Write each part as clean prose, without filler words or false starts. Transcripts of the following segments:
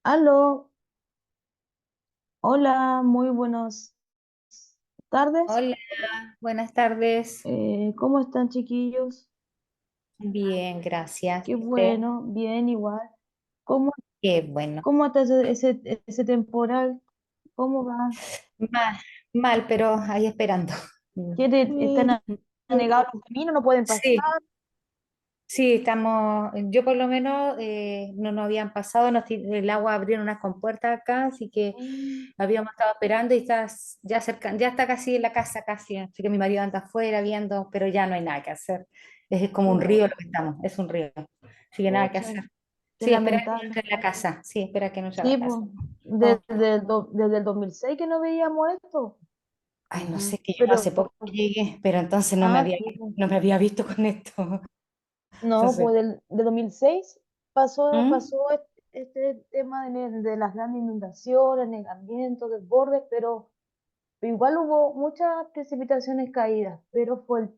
Aló, hola, muy buenas tardes. Hola, buenas tardes. ¿Cómo están, chiquillos? Bien, gracias. Qué ¿Y usted? bueno, bien, igual. ¿Cómo, Qué bueno. cómo está ese temporal? ¿Cómo va? Mal, mal, pero ahí esperando. ¿Están anegados los caminos? ¿No pueden pasar? Sí, sí, estamos, yo por lo menos no nos habían pasado, el agua abrieron unas compuertas acá, así que Mm, habíamos estado esperando y está ya cerca, ya está casi en la casa, casi, así que mi marido anda afuera viendo, pero ya no hay nada que hacer. Es como un río lo que pucha, estamos, es un río, así que nada que pucha, hacer. qué Sí, espera que lamentable. entre en la casa, sí, espera que no entre a Sí, la pues, casa. Oh, desde el 2006 que no veíamos esto. ay, no sé, que yo Pero, hace poco llegué, pero entonces sí, pues. no me había visto con esto. No, Entonces, pues de 2006 ¿mm? pasó este tema de las grandes inundaciones, negamientos, desbordes, pero igual hubo muchas precipitaciones caídas, pero fue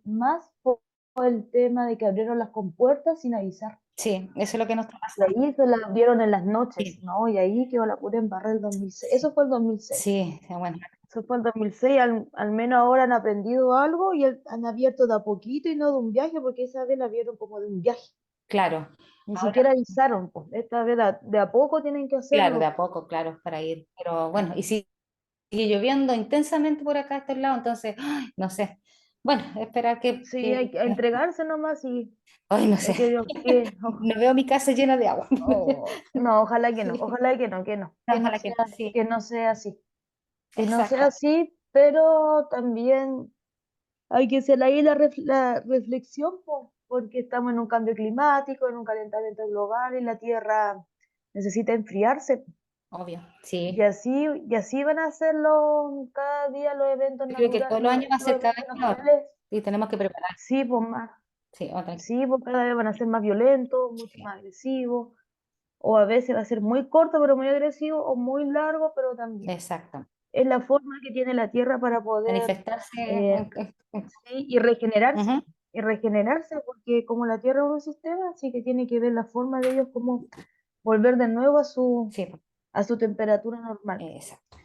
el tema de que abrieron las compuertas sin avisar. Sí, eso es lo que nos está Y pasando. ahí se las abrieron en las noches, Sí, ¿no? Y ahí quedó la pura embarrada el 2006. Eso fue el 2006. sí, bueno, Eso fue el 2006, al menos ahora han aprendido algo y han abierto de a poquito y no de un viaje, porque esa vez la abrieron como de un viaje. claro. Ni Ahora, siquiera avisaron, pues. Esta vez de a poco tienen que claro, de hacerlo. a poco, claro, para ir. Pero bueno, y sigue lloviendo intensamente por acá a este lado, entonces, ay, no sé. Bueno, esperar Sí, hay que entregarse nomás y ay, no sé. que Dios, No veo mi casa llena de agua. no, ojalá que no, Sí, ojalá no, ojalá que no, sí, que no sea así, que no sea exacto. así, pero también hay que hacer ahí la reflexión, po, porque estamos en un cambio climático, en un calentamiento global y la Tierra necesita enfriarse. Obvio, Y sí. así, y así van a ser cada día los eventos Yo creo que todos los años va a los ser cada eventos vez peor naturales. y tenemos que preparar. Sí, pues más, Sí, otra. sí, pues cada vez van a ser más violentos, mucho más agresivos, o a veces va a ser muy corto pero muy agresivo, o muy largo, pero también. Exacto. Es la forma que tiene la Tierra para poder Manifestarse. eh, sí, Ujú. y regenerarse, porque como la Tierra es un sistema, así que tiene que ver la forma de ellos como volver de nuevo Sí, pues, a su temperatura normal. exacto.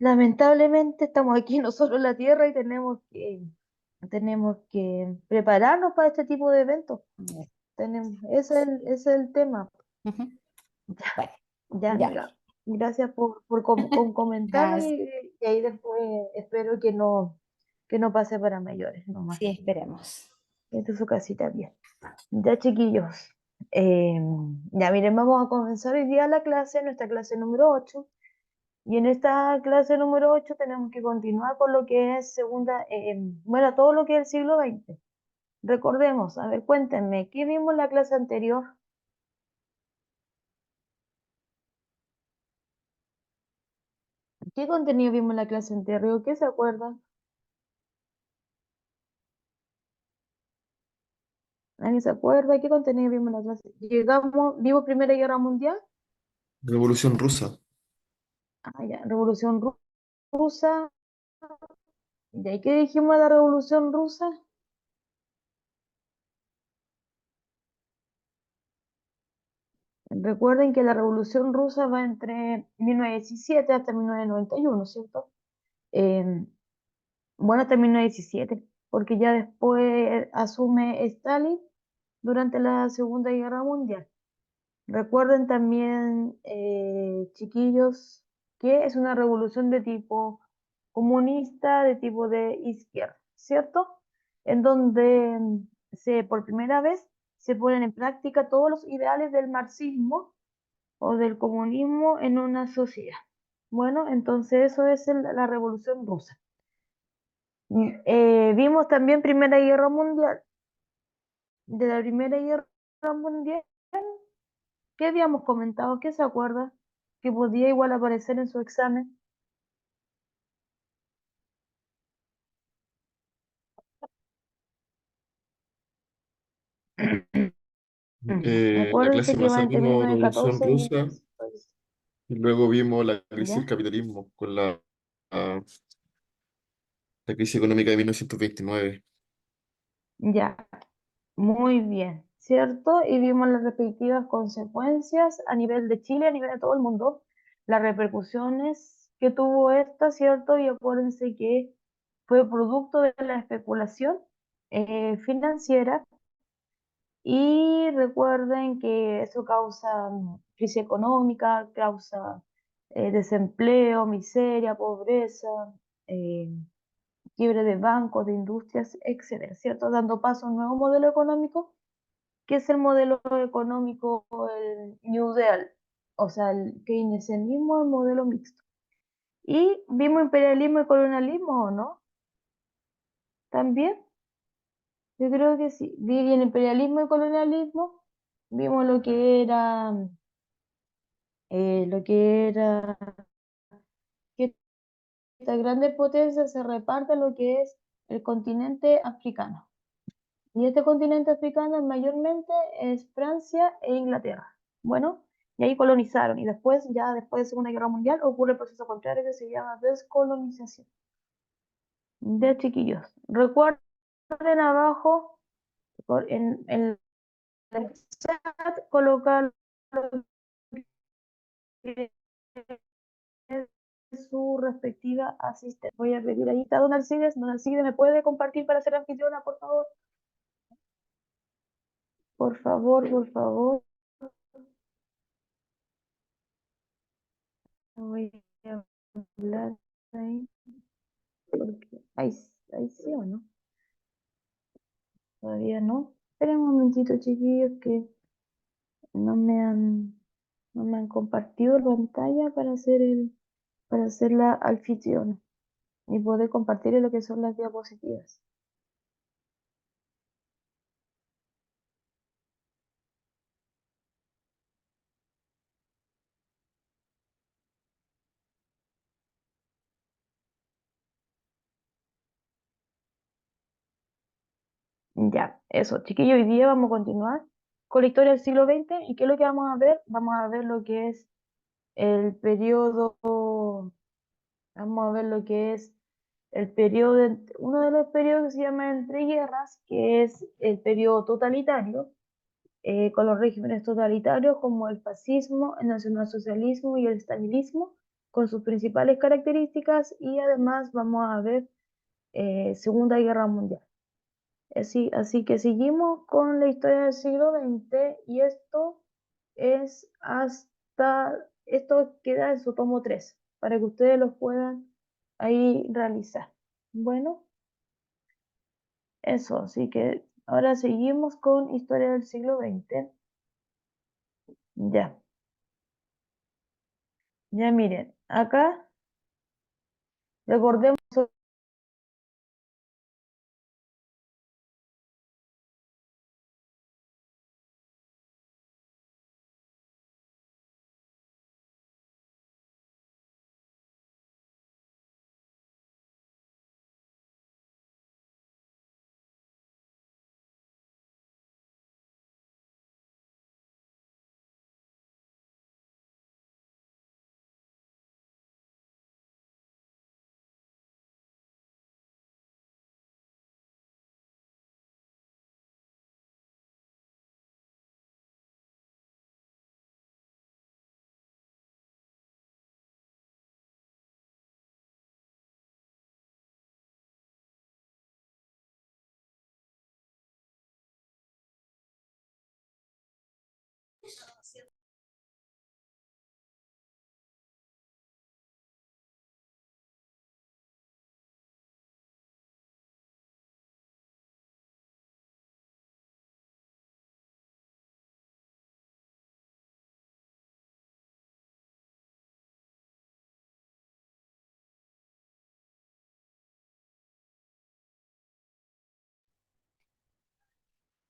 Lamentablemente estamos aquí nosotros en la Tierra y tenemos que prepararnos para este tipo de eventos. Ese es el tema. Ujú. Bueno, Ya, ya. amiga. Gracias por comentarlo Gracias. y ahí después espero que no pase para mayores nomás. Sí, esperemos. Esta es su casita bien. Ya, chiquillos. eh, ya miren, vamos a comenzar hoy día la clase, nuestra clase número 8. Y en esta clase número 8 tenemos que continuar con lo que es bueno, todo lo que es el siglo XX. Recordemos, a ver, cuéntenme, ¿qué vimos en la clase anterior? ¿Qué contenido vimos en la clase anterior? ¿Qué se acuerdan? ¿Alguien se acuerda? ¿Qué contenido vimos en la clase? Vimos Primera Guerra Mundial. Revolución rusa. Ah, ya, Rusa. ¿Y ahí qué dijimos de la Revolución Rusa? Recuerden que la Revolución Rusa va entre 1917 hasta 1991, ¿cierto? Eh, bueno, hasta 1917, porque ya después asume Stalin durante la Segunda Guerra Mundial. Recuerden también, chiquillos, que es una revolución de tipo comunista, de tipo de izquierda, ¿cierto? En donde por primera vez se ponen en práctica todos los ideales del marxismo o del comunismo en una sociedad. Bueno, entonces eso es la Revolución Rusa. Vimos también Primera Guerra Mundial. De la Primera Guerra Mundial, ¿qué habíamos comentado? ¿Qué se acuerda? Que podía igual aparecer en su examen. La Acuérdense clase que va pasada entre vimos Revolución 1914 y Rusa 1914. y luego vimos la crisis del ¿Ya? capitalismo con la, la crisis económica de 1929. Ya, muy bien. ¿cierto? Y vimos las respectivas consecuencias a nivel de Chile, a nivel de todo el mundo, las repercusiones que tuvo esta, ¿cierto? Y acuérdense que fue producto de la especulación financiera y recuerden que eso causa crisis económica, causa desempleo, miseria, pobreza, eh, quiebre de bancos, de industrias, etcétera, ¿cierto? Dando paso a un nuevo modelo económico, que es el modelo económico, el New Deal, o sea, el keynesianismo, el modelo mixto. Y vimos imperialismo y colonialismo, ¿o no? También, yo creo que sí. Vi el imperialismo y colonialismo, vimos lo que era que estas grandes potencias se reparten lo que es el continente africano. Y este continente africano mayormente es Francia e Inglaterra. Bueno, y ahí colonizaron. Y después, ya después de Segunda Guerra Mundial, ocurre el proceso contrario que se llama descolonización. De chiquillos. Recuerden abajo en el chat colocar lo que es su respectiva asistente. Voy a pedir ahí, está Don Alcides. Don Alcides, ¿me puede compartir para ser anfitriona, por favor? Por favor, por favor. Voy a hablar ahí. Porque ahí sí o no. Todavía no. Esperen un momentito, chiquillos, que no me han, no me han compartido la pantalla para hacer la anfitriona y poder compartir lo que son las diapositivas. Ya, eso, chiquillos, hoy día vamos a continuar con la historia del siglo XX. ¿Y qué es lo que vamos a ver? Vamos a ver lo que es el periodo, vamos a ver lo que es el periodo, uno de los periodos que se llama entreguerras, que es el periodo totalitario, con los regímenes totalitarios como el fascismo, el nacionalsocialismo y el estalinismo, con sus principales características, y además vamos a ver Segunda Guerra Mundial. Así que seguimos con la historia del siglo XX y esto queda en su tomo 3, para que ustedes lo puedan ahí realizar. Bueno, eso, así que ahora seguimos con historia del siglo XX. Ya, ya miren, acá recordemos.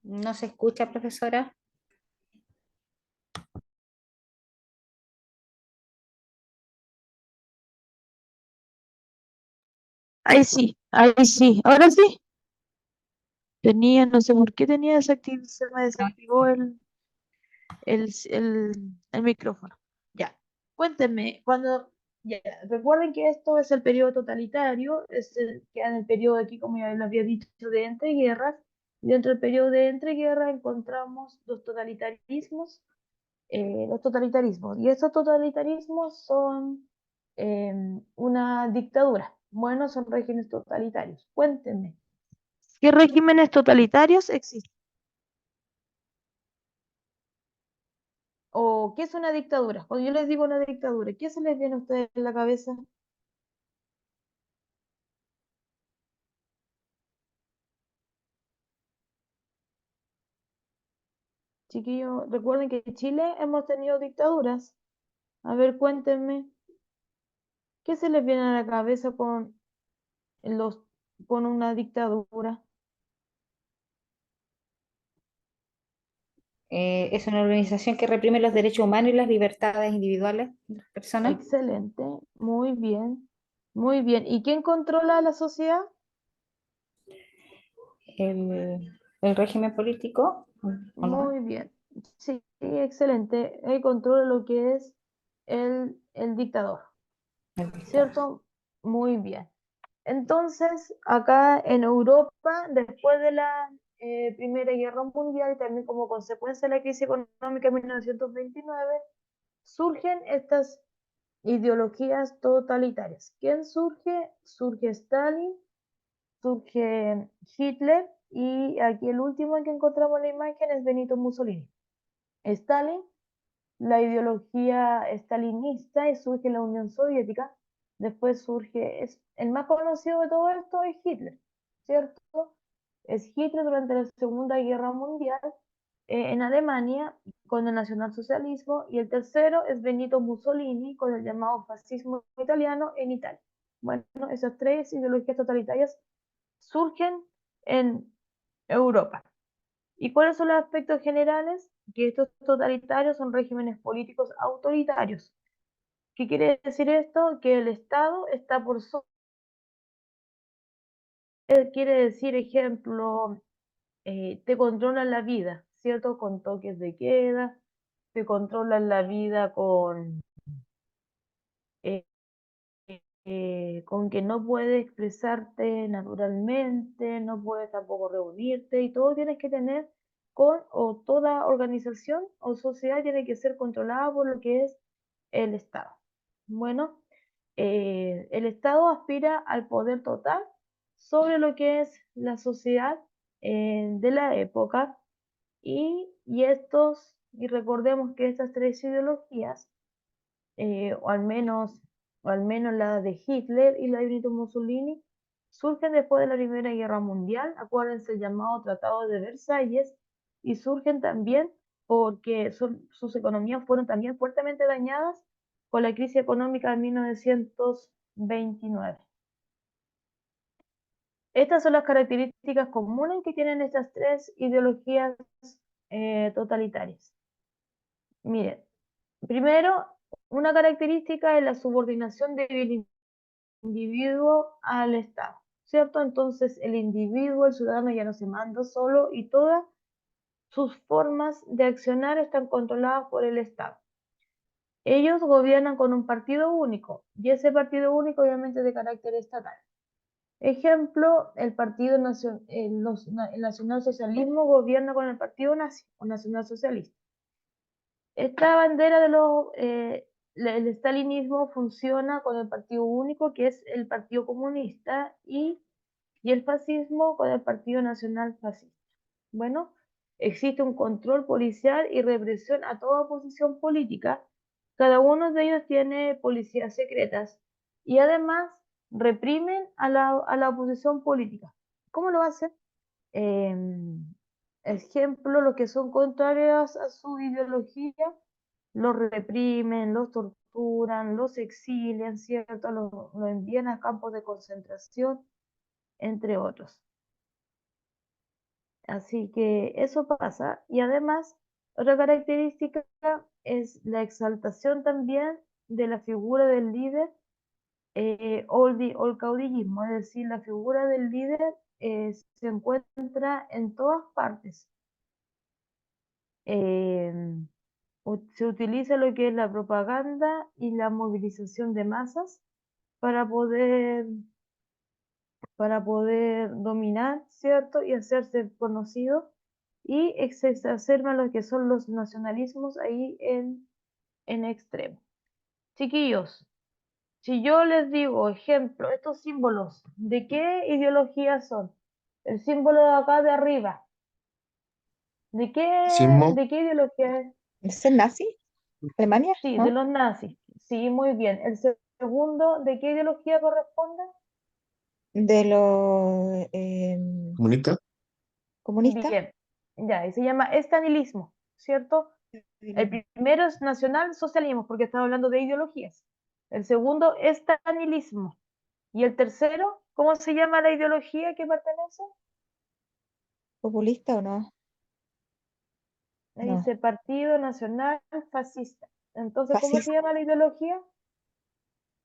¿No se escucha, profesora? Ahí sí, ahora sí. No sé por qué tenía desactivado, se me desactivó el micrófono. Ya, cuéntenme, ya, recuerden que esto es el periodo totalitario, queda en el periodo aquí, como ya les había dicho, de entreguerras, Y dentro del periodo de entreguerra encontramos los totalitarismos. Y estos totalitarismos son una dictadura. Bueno, son regímenes totalitarios. Cuéntenme, ¿qué regímenes totalitarios existen? ¿O qué es una dictadura? Cuando yo les digo una dictadura, ¿qué se les viene a ustedes en la cabeza? Chiquillos, recuerden que en Chile hemos tenido dictaduras. A ver, cuéntenme, ¿qué se les viene a la cabeza los, con una dictadura? Es una organización que reprime los derechos humanos y las libertades individuales de las personas. Excelente, muy bien, muy bien. ¿Y quién controla la sociedad? El régimen político, ¿o no? Muy bien, sí, excelente. Él controla lo que es el dictador, El dictador. ¿cierto? Muy bien. Entonces, acá en Europa, después de la Primera Guerra Mundial y también como consecuencia de la crisis económica de 1929, surgen estas ideologías totalitarias. ¿Quién surge? Surge Stalin, surge Hitler y aquí el último en que encontramos la imagen es Benito Mussolini. Stalin, la ideología stalinista y surge la Unión Soviética. Después surge, el más conocido de todo esto es Hitler, ¿cierto? Es Hitler durante la Segunda Guerra Mundial en Alemania con el nacionalsocialismo y el tercero es Benito Mussolini con el llamado fascismo italiano en Italia. Bueno, esas tres ideologías totalitarias surgen en Europa. ¿Y cuáles son los aspectos generales? Que estos totalitarios son regímenes políticos autoritarios. ¿Qué quiere decir esto? Que el Estado está por sobre. Quiere decir, ejemplo, te controlan la vida, ¿cierto? Con toques de queda, te controlan la vida eh, con que no puedes expresarte naturalmente, no puedes tampoco reunirte y todo tienes que tener o toda organización o sociedad tiene que ser controlada por lo que es el Estado. Bueno, el Estado aspira al poder total sobre lo que es la sociedad de la época y recordemos que estas tres ideologías o al menos la de Hitler y la de Benito Mussolini, surgen después de la Primera Guerra Mundial, acuérdense el llamado Tratado de Versalles, y surgen también porque sus economías fueron también fuertemente dañadas con la crisis económica de 1929. Estas son las características comunes que tienen estas tres ideologías totalitarias. Miren, primero, una característica es la subordinación del individuo al Estado, ¿cierto? Entonces el individuo, el ciudadano ya no se manda solo y todas sus formas de accionar están controladas por el Estado. Ellos gobiernan con un partido único y ese partido único obviamente es de carácter estatal. Ejemplo, el nacionalsocialismo gobierna con el partido nazi o nacionalsocialista. Esta bandera el estalinismo funciona con el partido único, que es el Partido Comunista, y el fascismo con el Partido Nacional Fascista. Bueno, existe un control policial y represión a toda oposición política. Cada uno de ellos tiene policías secretas y además reprimen a la oposición política. ¿Cómo lo hacen? Ejemplo, los que son contrarios a su ideología, los reprimen, los torturan, los exilian, ¿cierto? Los envían a campos de concentración, entre otros. Así que eso pasa. Y además, otra característica es la exaltación también de la figura del líder o el caudillismo, es decir, la figura del líder se encuentra en todas partes. Se utiliza lo que es la propaganda y la movilización de masas para poder para poder dominar, ¿cierto? Y hacerse conocido y exacerba lo que son los nacionalismos ahí en extremo. Chiquillos, si yo les digo, ejemplo, estos símbolos, ¿de qué ideología son? El símbolo de acá de arriba, ¿de qué, Sismo, de qué ideología es? ¿Es el nazi? ¿Alemania? Sí, de ¿No? los nazis. Sí, muy bien. El segundo, ¿de qué ideología corresponde? De los comunista. comunistas. Bien, ya, y se llama estanilismo, ¿cierto? El primero es nacional-socialismo, porque estaba hablando de ideologías. El segundo, estanilismo. Y el tercero, ¿cómo se llama la ideología que pertenece? ¿Populista o no? Ahí No. dice Partido Nacional Fascista. Entonces, ¿cómo se Fascismo. llama la ideología?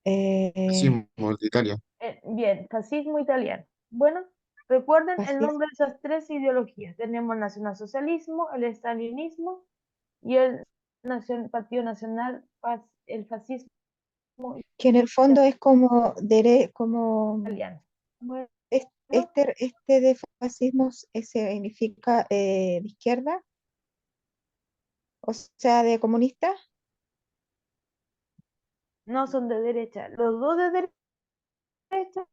Eh, Fascismo de Italia. Bien, fascismo italiano. Bueno, recuerden el fascismo. nombre de esas tres ideologías. Tenemos el nacionalsocialismo, el estalinismo y el Partido Nacional, el fascismo Que en el fondo es como, como italiano. Bueno, este de fascismo significa de izquierda, o sea, de comunista. no son de derecha. Los dos de derecha,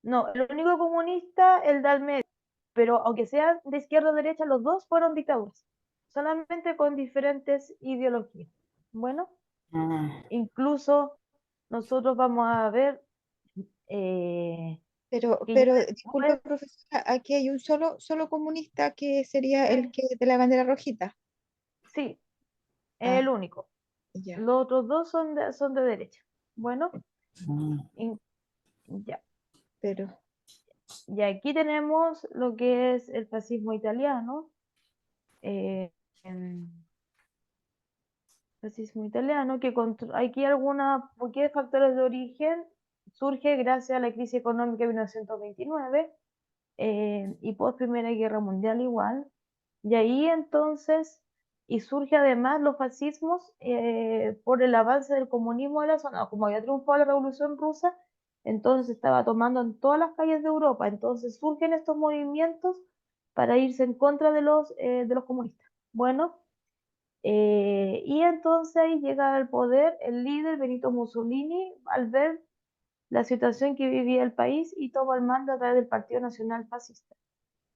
no, el único comunista, el del medio. Pero aunque sean de izquierda o derecha, los dos fueron dictaduras. Solamente con diferentes ideologías. Bueno, Ah, incluso nosotros vamos a ver que ya Pero disculpe, después, profesora, aquí hay un solo comunista que sería el sí, que de la bandera rojita. sí, Ah, el único. ya, Los otros dos son de derecha. Bueno, ah. ya. pero Y aquí tenemos lo que es el fascismo italiano. eh, em, fascismo italiano, que aquí algunos factores de origen surge gracias a la crisis económica de 1929 y post Primera Guerra Mundial igual. Y ahí entonces, y surge además los fascismos por el avance del comunismo de la zona. Como había triunfado la Revolución Rusa, entonces estaba tomando en todas las calles de Europa. Entonces surgen estos movimientos para irse en contra de los comunistas. Bueno, y entonces ahí llega al poder el líder Benito Mussolini al ver la situación que vivía el país y toma el mando a través del Partido Nacional Fascista.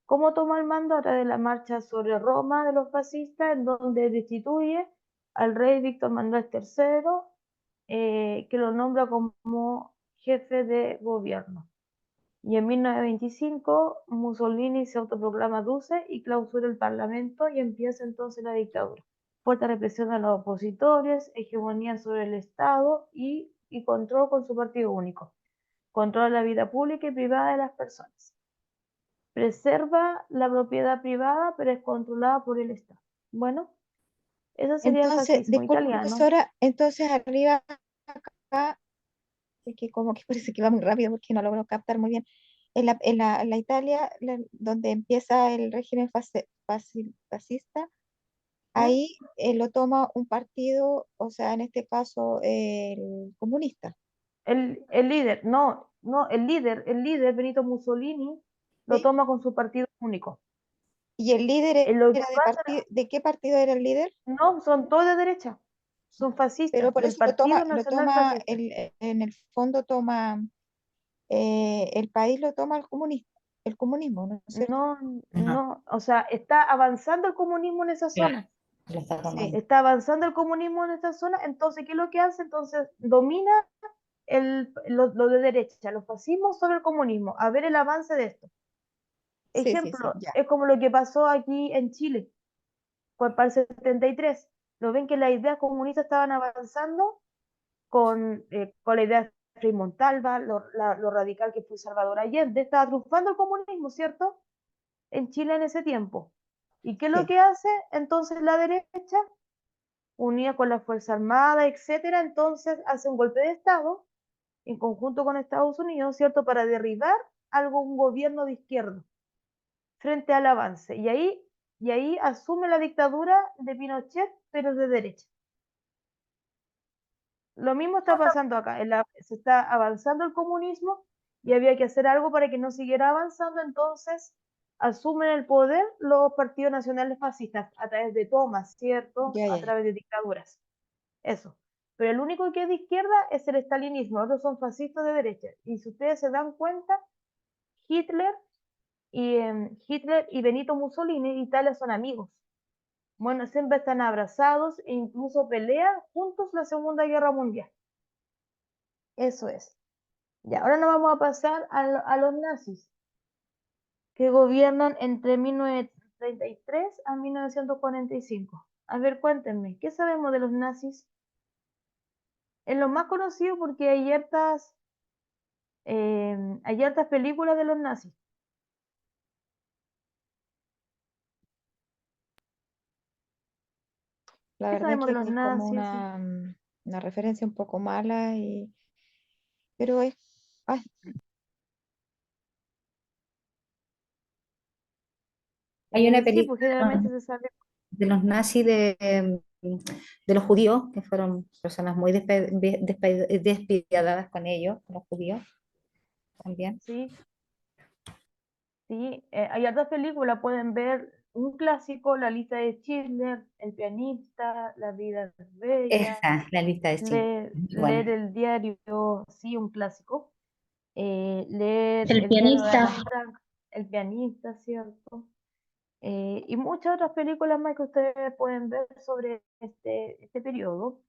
¿Cómo toma el mando? A través de la marcha sobre Roma de los fascistas, en donde destituye al rey Víctor Manuel III, que lo nombra como jefe de gobierno. Y en 1925 Mussolini se autoproclama duce y clausura el parlamento y empieza entonces la dictadura. Fuerte represión a los opositores, hegemonía sobre el Estado y control con su partido único. Controla la vida pública y privada de las personas. Preserva la propiedad privada, pero es controlada por el Estado. Bueno, eso sería el entonces, fascismo disculpe, italiano. profesora, entonces arriba acá, es que como que parece que va muy rápido porque no logro captar muy bien. En la Italia, donde empieza el régimen fascista, ¿Mm? ahí lo toma un partido, o sea, en este caso el comunista, El líder, no, el líder Benito Mussolini lo ¿sí? toma con su partido único. ¿Y el líder Lo que era pasa, de qué partido era el líder? no, son todos de derecha, son Pero fascistas, por del eso Partido lo Nacional toma, Fascista. en el fondo toma, el país lo toma el comunismo, ¿no es cierto? No, Ajá, no, o sea, está avanzando el comunismo en esa claro, zona. lo está Sí, tomando. Está avanzando el comunismo en esta zona, entonces, ¿qué es lo que hace? Entonces, domina lo de derecha, los fascismos sobre el comunismo, a ver el avance de esto. sí, sí, sí, Ejemplo, ya. es como lo que pasó aquí en Chile, para el 73. Lo ven que las ideas comunistas estaban avanzando con la idea de Frei Montalva, lo radical que fue Salvador Allende, estaba triunfando el comunismo, ¿cierto? En Chile en ese tiempo. ¿Y qué es lo Sí, que hace entonces la derecha? Unida con la Fuerza Armada, etcétera, entonces hace un golpe de Estado en conjunto con Estados Unidos, ¿cierto? Para derribar algún gobierno de izquierda frente al avance. Y ahí asume la dictadura de Pinochet, pero de derecha. Lo mismo está pasando acá. Se está avanzando el comunismo y había que hacer algo para que no siguiera avanzando, entonces asumen el poder los partidos nacionales fascistas a través de tomas, ¿cierto? Ya, A ya, ya. través de dictaduras. Eso. Pero el único que es de izquierda es el estalinismo, los otros son fascistas de derecha. Y si ustedes se dan cuenta, Hitler Hitler y Benito Mussolini de Italia son amigos. Bueno, siempre están abrazados e incluso pelean juntos la Segunda Guerra Mundial. Eso es. Y ahora nos vamos a pasar a los nazis, que gobiernan entre 1933 a 1945. A ver, cuéntenme, ¿qué sabemos de los nazis? Es lo más conocido porque hay hartas películas de los nazis. La ¿Qué verdad sabemos de que los es como nazis? una referencia un poco mala, pero es, ah, Hay una Sí, pues generalmente película se sabe. de los nazis de los judíos, que fueron personas muy despiadadas con ellos, con los judíos también. Sí, sí, hay otras películas, pueden ver un clásico, La lista de Schindler, El pianista, La vida es bella, Esa, la lista de Schindler, muy leer buena. el diario, sí, un clásico, leer El el diario de pianista. Ana Frank, El pianista, ¿cierto? Y muchas otras películas más que ustedes pueden ver sobre este periodo.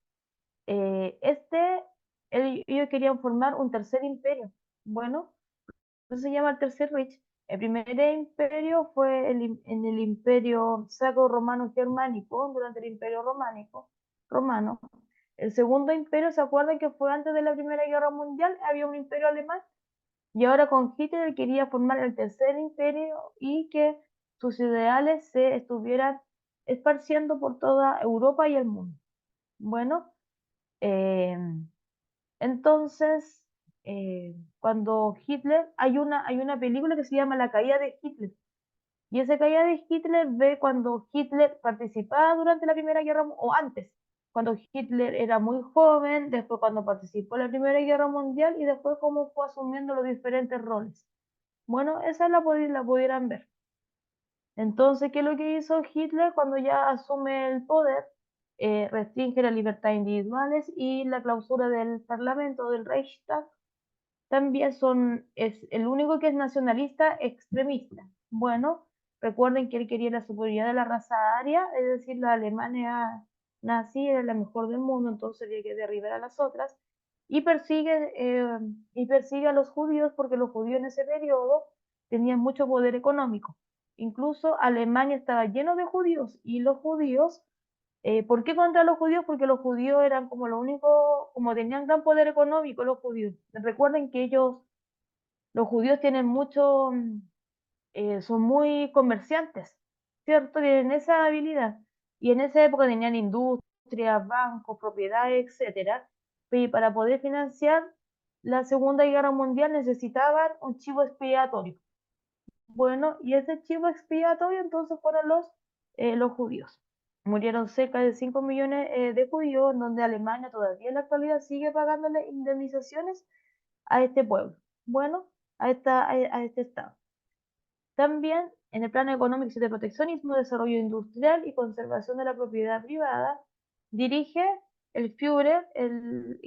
Este, ellos querían formar un tercer imperio. Bueno, eso se llama el Tercer Reich. El primer imperio fue en el imperio sacro-romano-germánico, durante el imperio romano. El segundo imperio, ¿se acuerdan que fue antes de la Primera Guerra Mundial? Había un imperio alemán y ahora con Hitler quería formar el tercer imperio y que sus ideales se estuvieran esparciendo por toda Europa y el mundo. Bueno, eh, entonces, cuando Hitler, hay una película que se llama La caída de Hitler. Y esa caída de Hitler ve cuando Hitler participaba durante la Primera Guerra o antes, cuando Hitler era muy joven, después cuando participó en la Primera Guerra Mundial y después cómo fue asumiendo los diferentes roles. Bueno, esa la pudieran ver. Entonces, ¿qué es lo que hizo Hitler cuando ya asume el poder? Restringe las libertades individuales y la clausura del Parlamento, del Reichstag, también es el único que es nacionalista extremista. Bueno, recuerden que él quería la superioridad de la raza aria, es decir, la Alemania nazi era la mejor del mundo, entonces había que derribar a las otras, y persigue a los judíos porque los judíos en ese periodo tenían mucho poder económico. Incluso Alemania estaba lleno de judíos y los judíos, ¿por qué contra los judíos? Porque los judíos eran como lo único, como tenían gran poder económico los judíos. Recuerden que los judíos tienen mucho, son muy comerciantes, ¿cierto? Tienen esa habilidad. Y en esa época tenían industrias, bancos, propiedades, etcétera. Y para poder financiar la Segunda Guerra Mundial necesitaban un chivo expiatorio. Bueno, y ese chivo expiatorio entonces fueron los judíos. Murieron cerca de 5 millones de judíos, en donde Alemania todavía en la actualidad sigue pagándole indemnizaciones a este pueblo. Bueno, a este estado. También en el plano económico y de proteccionismo, desarrollo industrial y conservación de la propiedad privada, dirige el Führer, el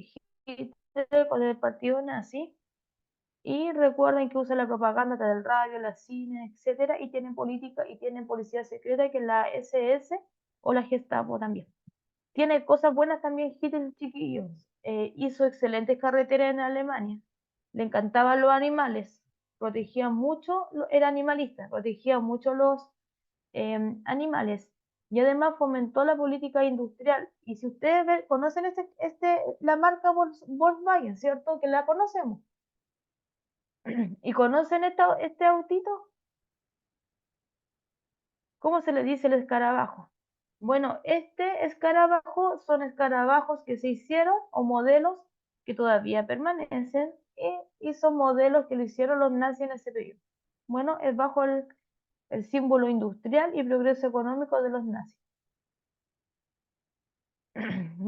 Hitler con el partido nazi, y recuerden que usa la propaganda del radio, la cine, etcétera, y tienen política y tienen policía secreta que es la SS o la Gestapo también. Tiene cosas buenas también Hitler, chiquillos. Hizo excelentes carreteras en Alemania. Le encantaban los animales. Protegía mucho, era animalista, protegía mucho los animales. Y además fomentó la política industrial. Y si ustedes conocen la marca Volkswagen, ¿cierto? Que la conocemos. ¿Y conocen este autito? ¿Cómo se le dice el escarabajo? Bueno, este escarabajo son escarabajos que se hicieron o modelos que todavía permanecen y son modelos que lo hicieron los nazis en ese periodo. Bueno, es bajo el símbolo industrial y progreso económico de los nazis.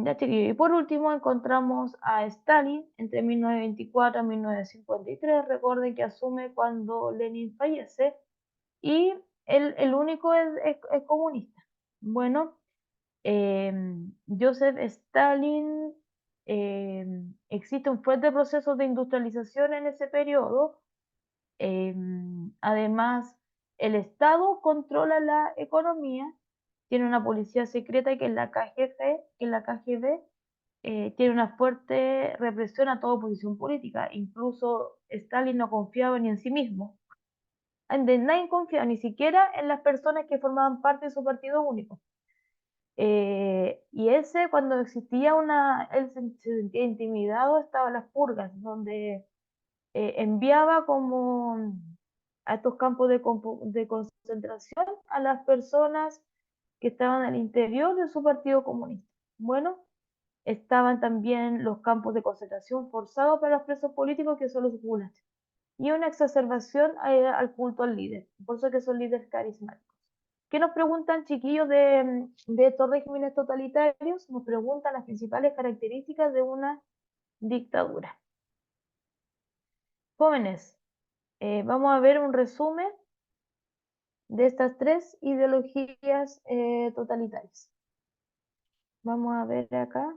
Ya, chiquillos. Y por último encontramos a Stalin entre 1924 y 1953. Recuerden que asume cuando Lenin fallece y el único es comunista. Bueno, Joseph Stalin, existe un fuerte proceso de industrialización en ese periodo. Además, el Estado controla la economía, tiene una policía secreta que es la KGB, tiene una fuerte represión a toda oposición política. Incluso Stalin no confiaba ni en sí mismo. Nadie confiaba, ni siquiera en las personas que formaban parte de su partido único. Y cuando existía él se sentía intimidado, estaban las purgas, donde enviaba como a estos campos de concentración a las personas que estaban al interior de su partido comunista. Bueno, estaban también los campos de concentración forzados para los presos políticos, que son los gulags, y una exacerbación al culto al líder, por eso que son líderes carismáticos. ¿Qué nos preguntan, chiquillos, de estos regímenes totalitarios? Nos preguntan las principales características de una dictadura. Jóvenes, vamos a ver un resumen de estas tres ideologías totalitarias. Vamos a ver acá.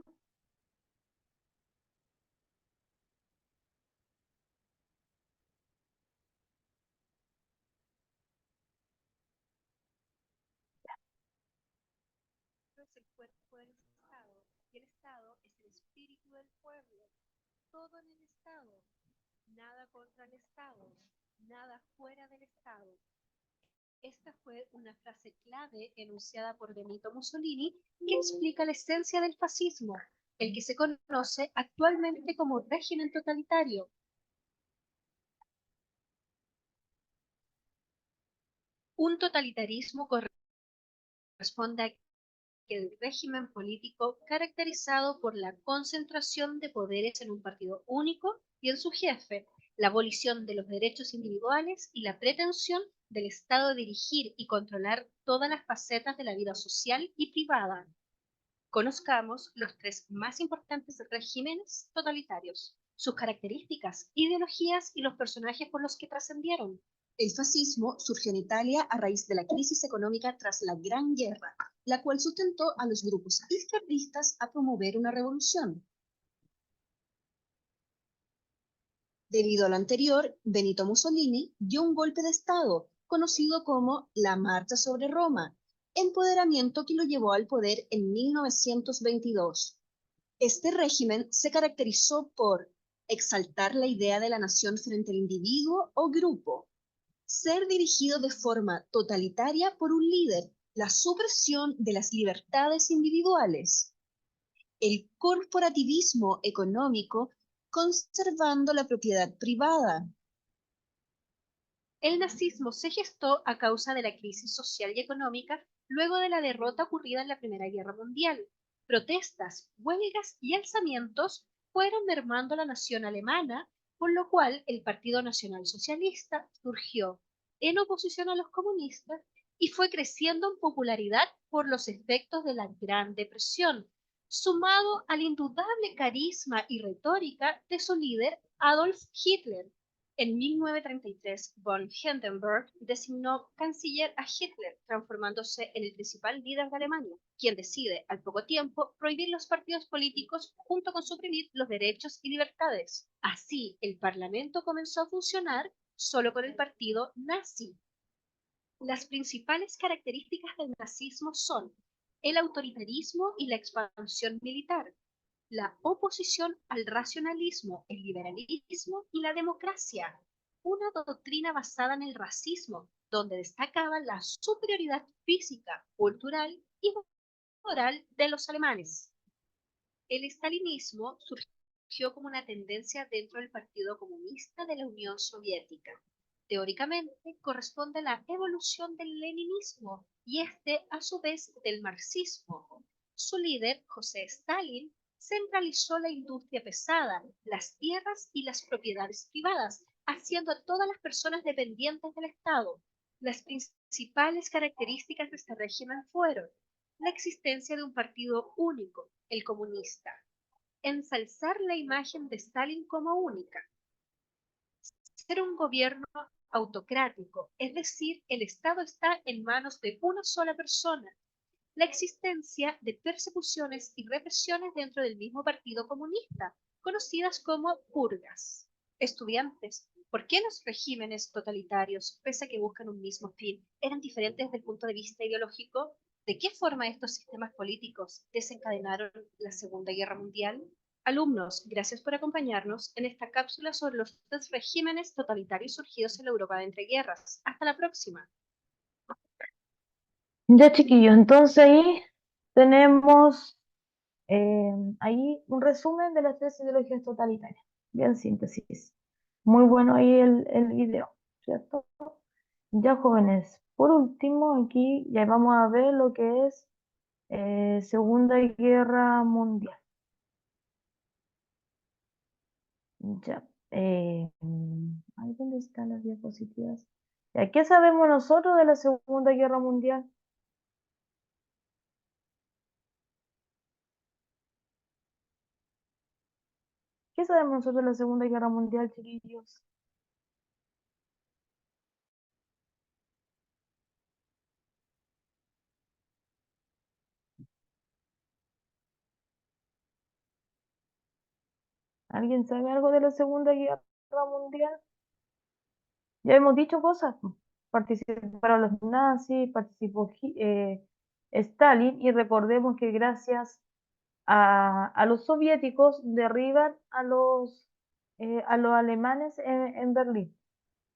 Es el cuerpo del Estado y el Estado es el espíritu del pueblo. Todo en el Estado, nada contra el Estado, nada fuera del Estado. Esta fue una frase clave enunciada por Benito Mussolini que explica la esencia del fascismo, el que se conoce actualmente como régimen totalitario. Un totalitarismo corresponde a el régimen político caracterizado por la concentración de poderes en un partido único y en su jefe, la abolición de los derechos individuales y la pretensión del Estado de dirigir y controlar todas las facetas de la vida social y privada. Conozcamos los tres más importantes regímenes totalitarios, sus características, ideologías y los personajes por los que trascendieron. El fascismo surgió en Italia a raíz de la crisis económica tras la Gran Guerra, la cual sustentó a los grupos izquierdistas a promover una revolución. Debido a lo anterior, Benito Mussolini dio un golpe de Estado, conocido como la Marcha sobre Roma, empoderamiento que lo llevó al poder en 1922. Este régimen se caracterizó por exaltar la idea de la nación frente al individuo o grupo, ser dirigido de forma totalitaria por un líder, la supresión de las libertades individuales, el corporativismo económico, conservando la propiedad privada. El nazismo se gestó a causa de la crisis social y económica luego de la derrota ocurrida en la Primera Guerra Mundial. Protestas, huelgas y alzamientos fueron mermando la nación alemana, por lo cual el Partido Nacional Socialista surgió en oposición a los comunistas y fue creciendo en popularidad por los efectos de la Gran Depresión, sumado al indudable carisma y retórica de su líder Adolf Hitler. En 1933, von Hindenburg designó canciller a Hitler, transformándose en el principal líder de Alemania, quien decide, al poco tiempo, prohibir los partidos políticos junto con suprimir los derechos y libertades. Así, el Parlamento comenzó a funcionar solo con el partido nazi. Las principales características del nazismo son el autoritarismo y la expansión militar, la oposición al racionalismo, el liberalismo y la democracia, una doctrina basada en el racismo, donde destacaba la superioridad física, cultural y moral de los alemanes. El estalinismo surgió como una tendencia dentro del Partido Comunista de la Unión Soviética. Teóricamente corresponde a la evolución del leninismo y a su vez del marxismo. Su líder, José Stalin, centralizó la industria pesada, las tierras y las propiedades privadas, haciendo a todas las personas dependientes del Estado. Las principales características de este régimen fueron la existencia de un partido único, el comunista, ensalzar la imagen de Stalin como única, ser un gobierno autocrático, es decir, el Estado está en manos de una sola persona, la existencia de persecuciones y represiones dentro del mismo partido comunista, conocidas como purgas. Estudiantes, ¿por qué los regímenes totalitarios, pese a que buscan un mismo fin, eran diferentes desde el punto de vista ideológico? ¿De qué forma estos sistemas políticos desencadenaron la Segunda Guerra Mundial? Alumnos, gracias por acompañarnos en esta cápsula sobre los tres regímenes totalitarios surgidos en la Europa de entreguerras. Hasta la próxima. Ya, chiquillos, entonces ahí tenemos ahí un resumen de las tres ideologías totalitarias. Bien síntesis. Muy bueno ahí el video, ¿cierto? Ya, jóvenes, por último, aquí ya vamos a ver lo que es Segunda Guerra Mundial. Ya. Ahí ¿dónde están las diapositivas? Ya, ¿qué sabemos nosotros de la Segunda Guerra Mundial? ¿Qué sabemos nosotros de la Segunda Guerra Mundial, chiquillos? ¿Alguien sabe algo de la Segunda Guerra Mundial? Ya hemos dicho cosas. Participaron los nazis, participó Stalin, y recordemos que gracias a los soviéticos derriban a los alemanes en Berlín.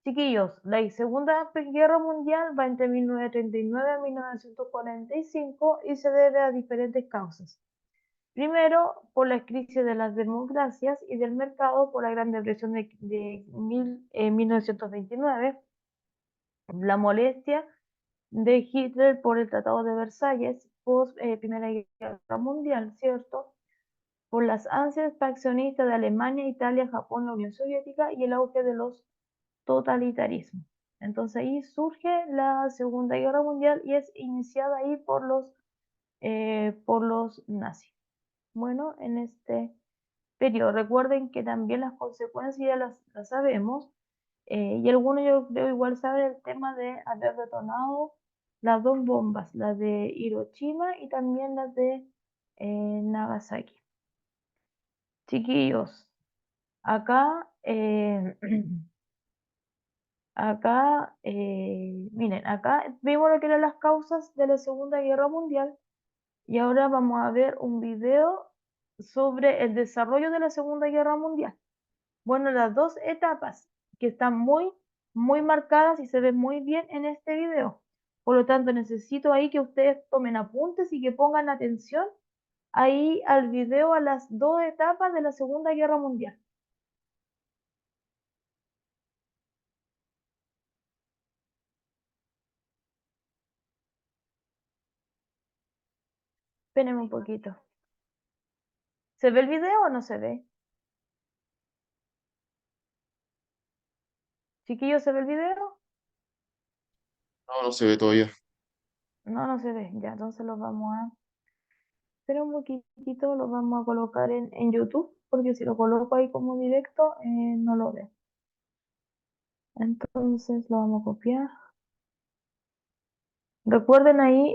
Chiquillos, la Segunda Guerra Mundial va entre 1939 y 1945 y se debe a diferentes causas. Primero, por la crisis de las democracias y del mercado por la Gran Depresión de 1929, la molestia de Hitler por el Tratado de Versalles post Primera Guerra Mundial, ¿cierto? Por las ansias faccionistas de Alemania, Italia, Japón, la Unión Soviética y el auge de los totalitarismos. Entonces ahí surge la Segunda Guerra Mundial y es iniciada ahí por los nazis. Bueno, en este periodo recuerden que también las consecuencias ya las sabemos, y algunos yo creo igual saben el tema de haber detonado las dos bombas, las de Hiroshima y también las de Nagasaki. Chiquillos, acá, miren, acá vimos lo que eran las causas de la Segunda Guerra Mundial y ahora vamos a ver un video sobre el desarrollo de la Segunda Guerra Mundial. Bueno, las dos etapas que están muy marcadas y se ven muy bien en este video. Por lo tanto, necesito ahí que ustedes tomen apuntes y que pongan atención ahí al video, a las dos etapas de la Segunda Guerra Mundial. Espérenme un poquito. ¿Se ve el video o no se ve? Chiquillos, ¿se ve el video? No, no se ve todavía. No se ve. Ya, entonces los vamos a... Espera un poquitito, los vamos a colocar en YouTube, porque si lo coloco ahí como directo, no lo veo. Entonces lo vamos a copiar. Recuerden ahí,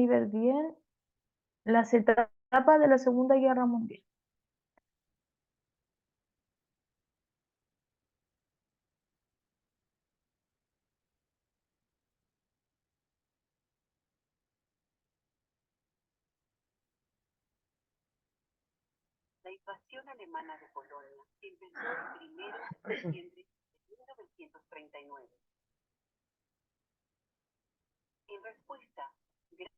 ver bien las etapas de la Segunda Guerra Mundial. La invasión alemana de Polonia empezó el 1 de septiembre de 1939. En respuesta,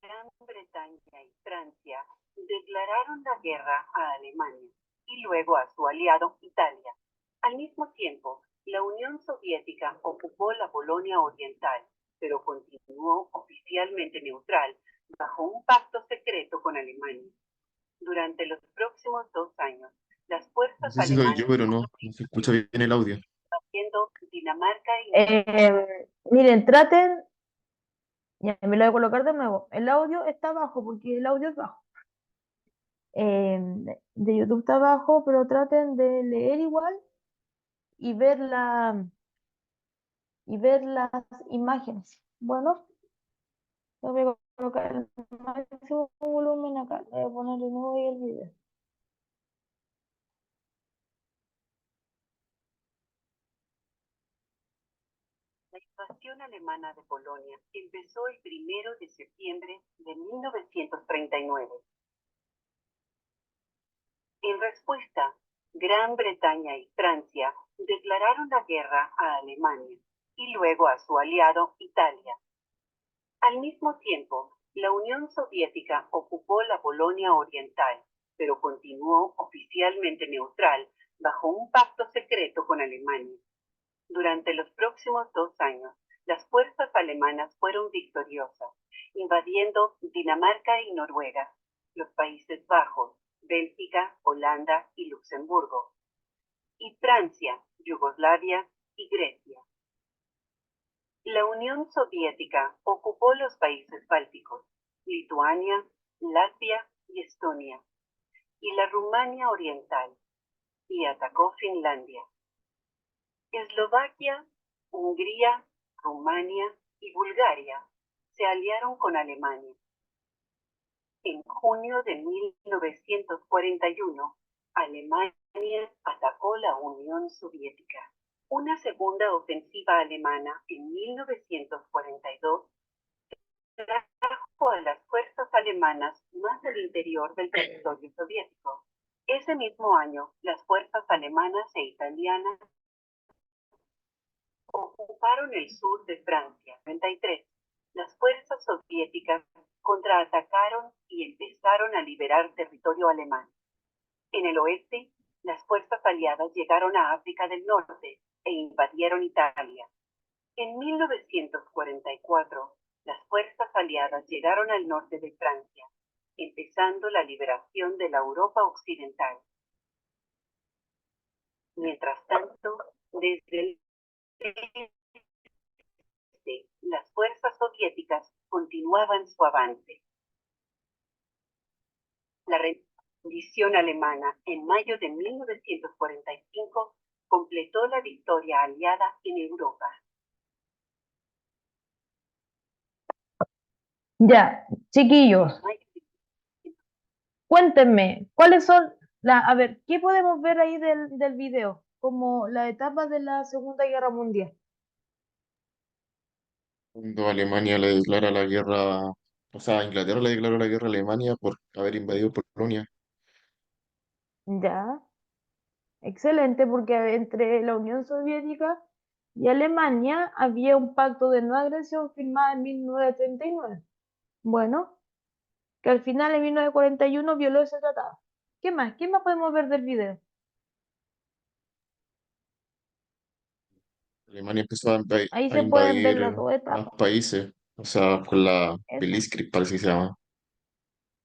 Gran Bretaña y Francia declararon la guerra a Alemania y luego a su aliado Italia. Al mismo tiempo, la Unión Soviética ocupó la Polonia Oriental, pero continuó oficialmente neutral bajo un pacto secreto con Alemania. Durante los próximos 2 años, las No fuerzas sé si soy alemanas yo, pero no se escucha bien el audio. haciendo dinamita Dinamarca y Miren, traten, ya me lo voy a colocar de nuevo. El audio está bajo porque el audio es bajo. De YouTube está bajo, pero traten de leer igual y ver las imágenes. Bueno, le voy a colocar el máximo volumen acá. Le voy a poner de nuevo ahí el video. La invasión alemana de Polonia empezó el 1 de septiembre de 1939. En respuesta, Gran Bretaña y Francia declararon la guerra a Alemania y luego a su aliado Italia. Al mismo tiempo, la Unión Soviética ocupó la Polonia Oriental, pero continuó oficialmente neutral bajo un pacto secreto con Alemania. Durante los próximos 2 años, las fuerzas alemanas fueron victoriosas, invadiendo Dinamarca y Noruega, los Países Bajos, Bélgica, Holanda y Luxemburgo, y Francia, Yugoslavia y Grecia. La Unión Soviética ocupó los países bálticos, Lituania, Latvia y Estonia, y la Rumania Oriental, y atacó Finlandia. Eslovaquia, Hungría, Rumania y Bulgaria se aliaron con Alemania. En junio de 1941, Alemania atacó la Unión Soviética. Una segunda ofensiva alemana en 1942 trajo a las fuerzas alemanas más al interior del territorio soviético. Ese mismo año, las fuerzas alemanas e italianas ocuparon el sur de Francia. En 1933, las fuerzas soviéticas contraatacaron y empezaron a liberar territorio alemán. En el oeste, las fuerzas aliadas llegaron a África del Norte e invadieron Italia. En 1944, las fuerzas aliadas llegaron al norte de Francia, empezando la liberación de la Europa occidental. Mientras tanto, desde el las fuerzas soviéticas continuaban su avance. La rendición alemana en mayo de 1945 completó la victoria aliada en Europa. Ya, chiquillos, cuéntenme, ¿cuáles son a ver, ¿qué podemos ver ahí del video? Como las etapas de la Segunda Guerra Mundial. Cuando Alemania le declara la guerra, o sea, Inglaterra le declaró la guerra a Alemania por haber invadido Polonia. Ya, excelente, porque entre la Unión Soviética y Alemania había un pacto de no agresión firmado en 1939. Bueno, que al final en 1941 violó ese tratado. ¿Qué más? ¿Qué más podemos ver del video? Alemania empezó Ahí a se pueden ver invadir las dos más etapas. países, o sea, con la Eso. Blitzkrieg, parece que se llama,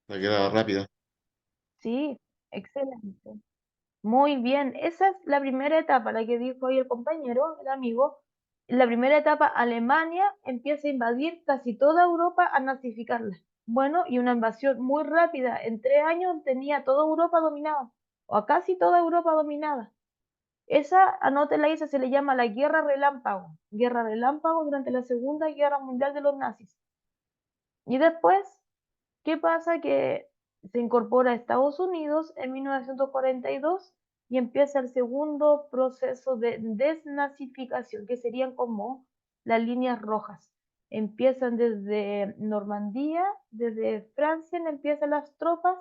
la guerra rápida. Sí, excelente. Muy bien, esa es la primera etapa, la que dijo ahí el compañero, el amigo. En la primera etapa, Alemania empieza a invadir casi toda Europa a nazificarla. Bueno, y una invasión muy rápida. En 3 años tenía toda Europa dominada, o a casi toda Europa dominada. Esa, anótela, esa se le llama la Guerra Relámpago. Guerra Relámpago durante la Segunda Guerra Mundial de los nazis. Y después, ¿qué pasa? Que se incorpora a Estados Unidos en 1942 y empieza el segundo proceso de desnazificación, que serían como las líneas rojas. Empiezan desde Normandía, desde Francia, empiezan las tropas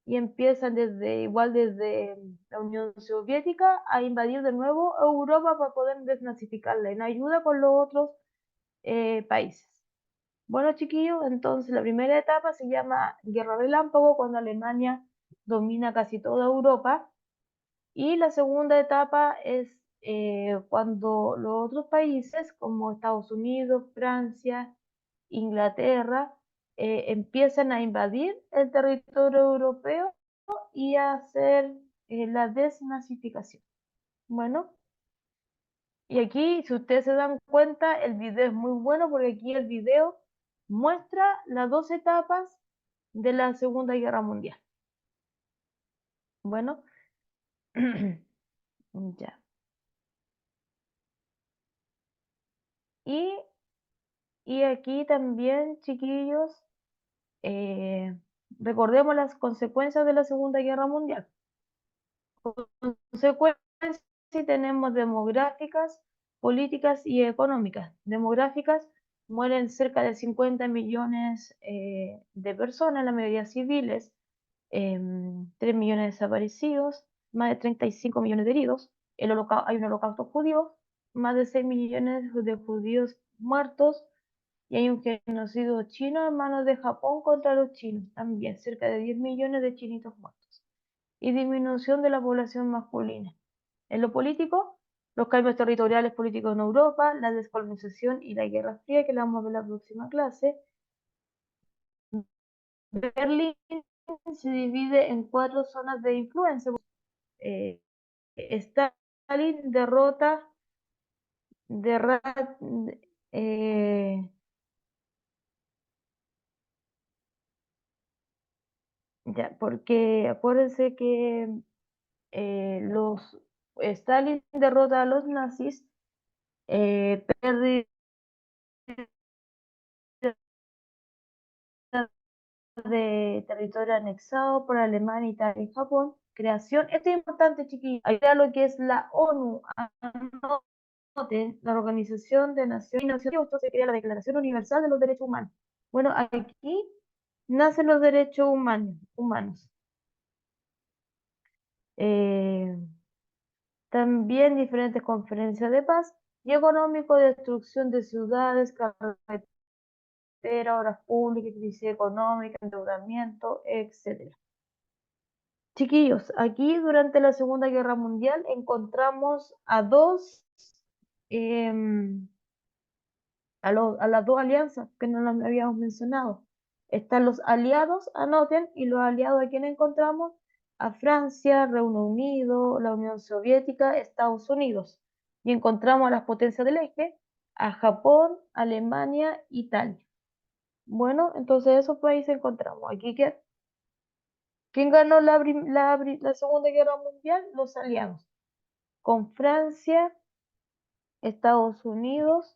y empiezan igual desde la Unión Soviética a invadir de nuevo Europa para poder desnazificarla en ayuda con los otros países. Bueno, chiquillos, entonces la primera etapa se llama Guerra Relámpago, cuando Alemania domina casi toda Europa, y la segunda etapa es cuando los otros países, como Estados Unidos, Francia, Inglaterra, empiezan a invadir el territorio europeo y a hacer la desnazificación. Bueno, Y aquí, si ustedes se dan cuenta, el video es muy bueno porque aquí el video muestra las dos etapas de la Segunda Guerra Mundial. Bueno, ya. Y, y aquí también, chiquillos, eh, recordemos las consecuencias de la Segunda Guerra Mundial. Consecuencias sí tenemos demográficas, políticas y económicas. Demográficas, mueren cerca de 50 millones de personas, la mayoría civiles, 3 millones desaparecidos, más de 35 millones de heridos. Hay un holocausto judío, más de 6 millones de judíos muertos, y hay un genocidio chino en manos de Japón contra los chinos, también cerca de 10 millones de chinitos muertos. Y disminución de la población masculina. En lo político, los cambios territoriales políticos en Europa, la descolonización y la Guerra Fría, que la vamos a ver en la próxima clase. Berlín se divide en 4 zonas de influencia. Eh, Stalin derrota, derra- eh, ya, porque acuérdense que Stalin derrota a los nazis, pérdida de territorio anexado por Alemania, Italia y Japón, creación, esto es importante, chiquillos, ayuda lo que es la ONU, anoten, la Organización de Naciones Unidas, se crea la Declaración Universal de los Derechos Humanos. Bueno, aquí nacen los derechos humanos. También diferentes conferencias de paz y económico, destrucción de ciudades, carreteras, obras públicas, crisis económica, endeudamiento, etcétera. Chiquillos, aquí durante la Segunda Guerra Mundial encontramos a las dos alianzas que no las habíamos mencionado. Están los aliados, anoten, y los aliados a quién encontramos: a Francia, Reino Unido, la Unión Soviética, Estados Unidos. Y encontramos a las potencias del eje, a Japón, Alemania, Italia. Bueno, entonces esos países encontramos. Aquí, ¿quién ganó la Segunda Guerra Mundial? Los aliados. Con Francia, Estados Unidos,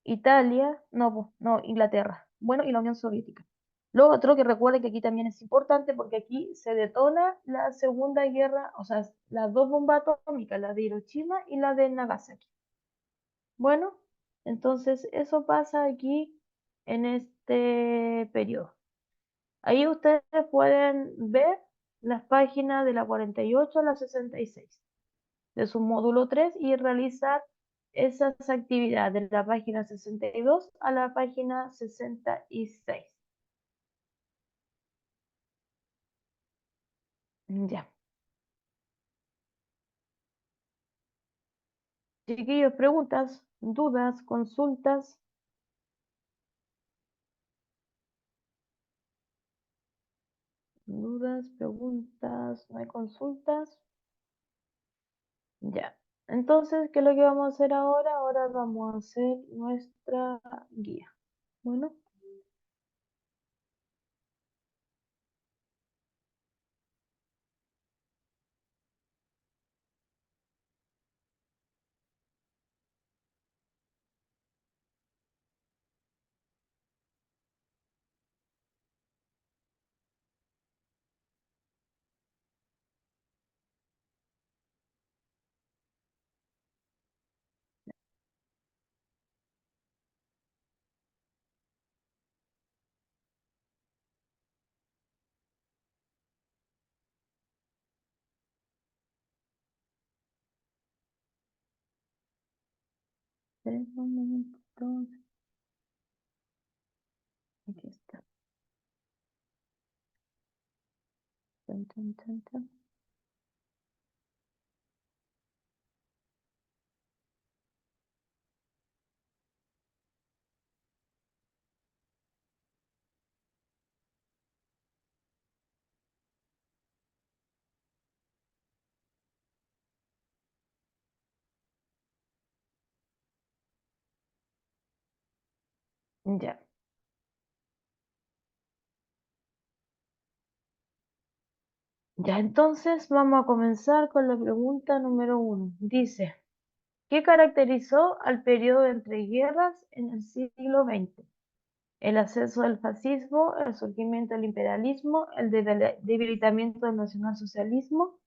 Italia, no, Inglaterra. Bueno, y la Unión Soviética. Lo otro que recuerden que aquí también es importante porque aquí se detona la Segunda Guerra, o sea, las dos bombas atómicas, la de Hiroshima y la de Nagasaki. Bueno, entonces eso pasa aquí en este periodo. Ahí ustedes pueden ver las páginas de la 48 a la 66 de su módulo 3 y realizar esas actividades de la página 62 a la página 66. Ya. Chiquillos, preguntas, dudas, consultas. Dudas, preguntas, no hay consultas. Ya. Entonces, ¿qué es lo que vamos a hacer ahora? Ahora vamos a hacer nuestra guía. Bueno. Un momento. Aquí está. Tan, tan, tan, tan. Ya. Ya, entonces vamos a comenzar con la pregunta número 1. Dice, ¿qué caracterizó al periodo de entreguerras en el siglo XX? El ascenso del fascismo, el surgimiento del imperialismo, el debilitamiento del nacionalsocialismo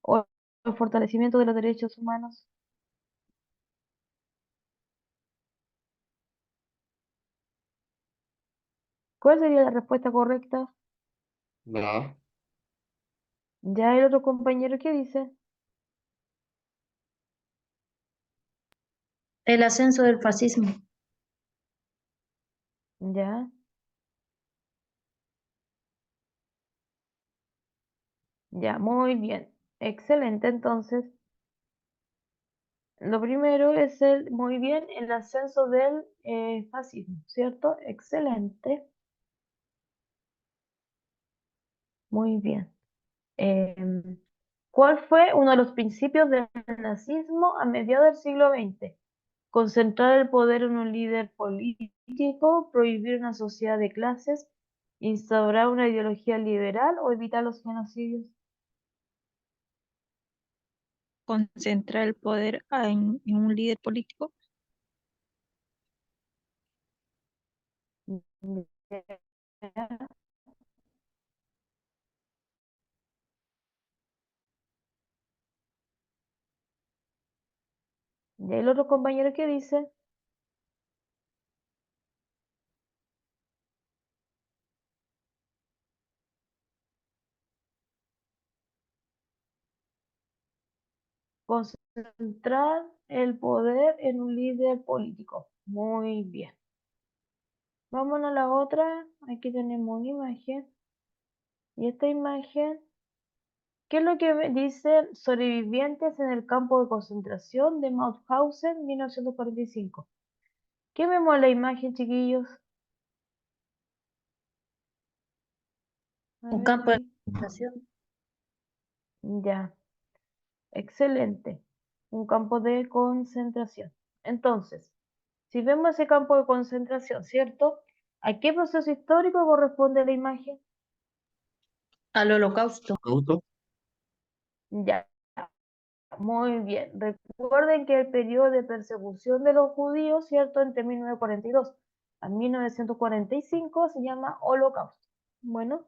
o el fortalecimiento de los derechos humanos. ¿Cuál sería la respuesta correcta? La A. Ya el otro compañero, ¿qué dice? El ascenso del fascismo. Ya, ya, muy bien. Excelente, entonces. Lo primero es muy bien, el ascenso del fascismo, ¿cierto? Excelente, muy bien. Em, ¿Cuál fue uno de los principios del nazismo a mediados del siglo XX? Concentrar el poder en un líder político, prohibir una sociedad de clases, instaurar una ideología liberal o evitar los genocidios. Concentrar el poder en un líder político. Ya. ¿Y el otro compañero qué dice? Concentrar el poder en un líder político. Muy bien. Vámonos a la otra. Aquí tenemos una imagen. Y esta imagen, ¿qué es lo que dice sobrevivientes en el campo de concentración de Mauthausen, 1945? ¿Qué vemos en la imagen, chiquillos? A Un ver campo de aquí. concentración. Ya, excelente. Un campo de concentración. Entonces, si vemos ese campo de concentración, ¿cierto? ¿A qué proceso histórico corresponde la imagen? Al holocausto. ¿Auto? Ya, muy bien. Recuerden que el periodo de persecución de los judíos, ¿cierto? Entre 1942 a 1945 se llama Holocausto. Bueno,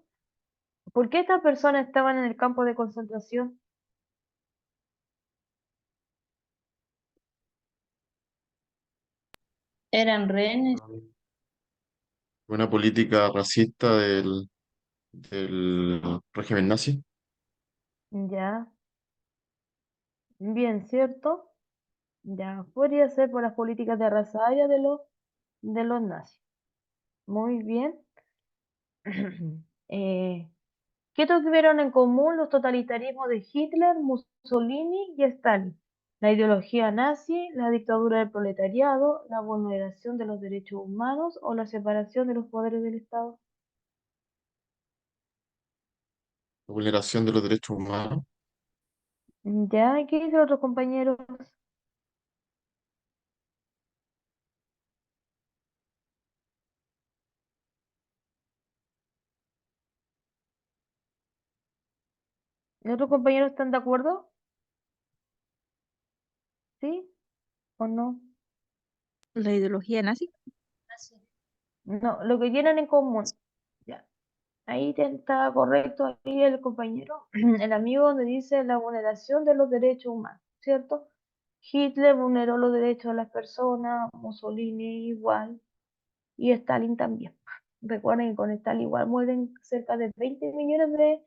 ¿por qué estas personas estaban en el campo de concentración? Eran rehenes. Una política racista del régimen nazi. Ya, bien, ¿cierto? Ya, podría ser por las políticas de raza aria de los nazis. Muy bien. Eh, ¿Qué tuvieron en común los totalitarismos de Hitler, Mussolini y Stalin? La ideología nazi, la dictadura del proletariado, la vulneración de los derechos humanos o la separación de los poderes del Estado. La vulneración de los derechos humanos. Ya, ¿qué dicen otros compañeros? ¿Los otros compañeros están de acuerdo? ¿Sí o no? La ideología nazi. No, lo que tienen en común. Ya, ahí está correcto, ahí el compañero, el amigo donde dice la vulneración de los derechos humanos, ¿cierto? Hitler vulneró los derechos de las personas, Mussolini igual, y Stalin también. Recuerden que con Stalin igual mueren cerca de 20 millones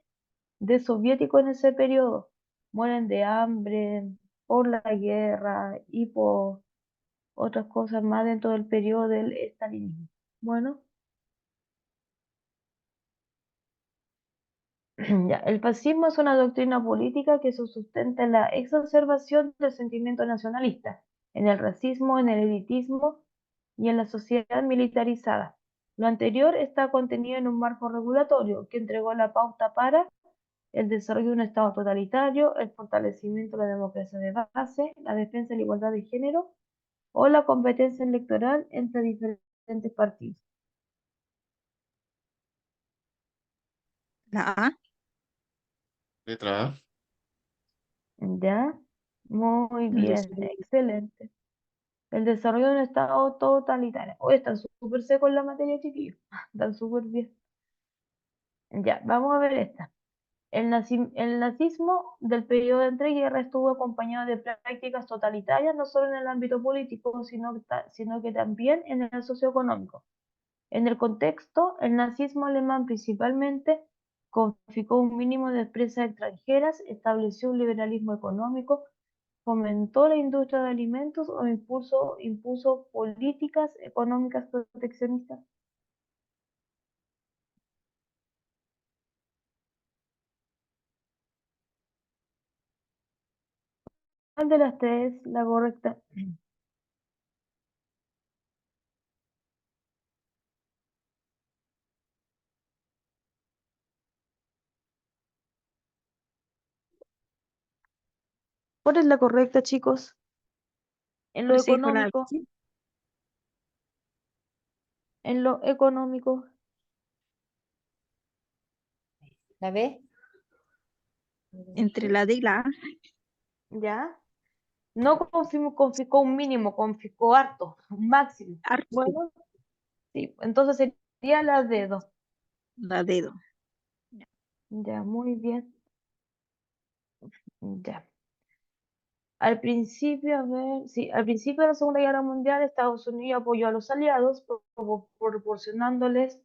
de soviéticos en ese periodo. Mueren de hambre, por la guerra y por otras cosas más dentro del periodo del stalinismo. Bueno. Ya, el fascismo es una doctrina política que se sustenta en la exacerbación del sentimiento nacionalista, en el racismo, en el elitismo y en la sociedad militarizada. Lo anterior está contenido en un marco regulatorio que entregó la pauta para el desarrollo de un Estado totalitario, el fortalecimiento de la democracia de base, la defensa de la igualdad de género o la competencia electoral entre diferentes diferentes partidos. La A. Letra A. ¿Ya? Muy El bien, desarrollo. excelente. El desarrollo de un estado totalitario. Hoy están súper secos en la materia, chiquillos. Están súper bien. Ya, vamos a ver esta. El nazismo del periodo de entreguerras estuvo acompañado de prácticas totalitarias, no solo en el ámbito político, sino que también en el socioeconómico. En el contexto, el nazismo alemán principalmente confiscó un mínimo de empresas extranjeras, estableció un liberalismo económico, fomentó la industria de alimentos o impuso políticas económicas proteccionistas. ¿Cuál de las tres es la correcta? ¿Cuál es la correcta, chicos? En lo Parece que fue la económico, B. en lo económico, ¿La ve? Entre la D y la A. ¿ya? No confiscó un mínimo, confiscó harto, un máximo. Harto. Bueno, sí, entonces sería la dedo. La dedo. Ya, muy bien. Ya. Al principio, a ver, sí, al principio de la Segunda Guerra Mundial, Estados Unidos apoyó a los aliados proporcionándoles